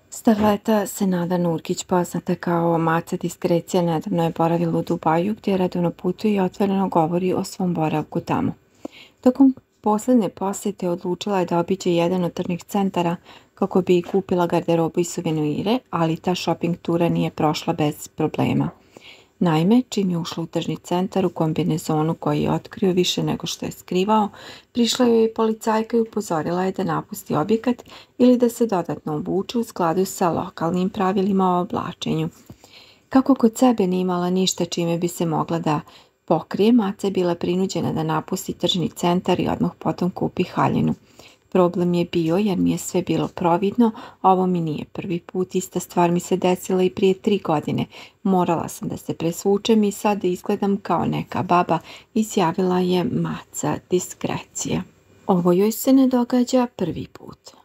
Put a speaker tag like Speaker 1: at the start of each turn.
Speaker 1: Starleta Senada Nurkić, poznata kao Maca Diskrecija, nedavno je boravila u Dubaju gdje redovno putuje i otvoreno govori o svom boravku tamo. Tokom poslednje posjete odlučila je da obiđe jedan od tržnih centara kako bi kupila garderobu i suvenire, ali ta shopping tura nije prošla bez problema. Naime, čim je ušla u tržni centar u kombinezonu koji je otkrio više nego što je skrivao, prišla joj je policajka i upozorila je da napusti objekat ili da se dodatno obuče u skladu sa lokalnim pravilima o oblačenju. Kako kod sebe nije imala ništa čime bi se mogla da pokrije, Maca je bila prinuđena da napusti tržni centar i odmah potom kupi haljinu. Problem je bio jer mi je sve bilo providno, ovo mi nije prvi put, ista stvar mi se desila i prije 3 godine. Morala sam da se presvučem i sad izgledam kao neka baba, izjavila je Maca Diskrecija. Ovo joj se ne događa prvi put.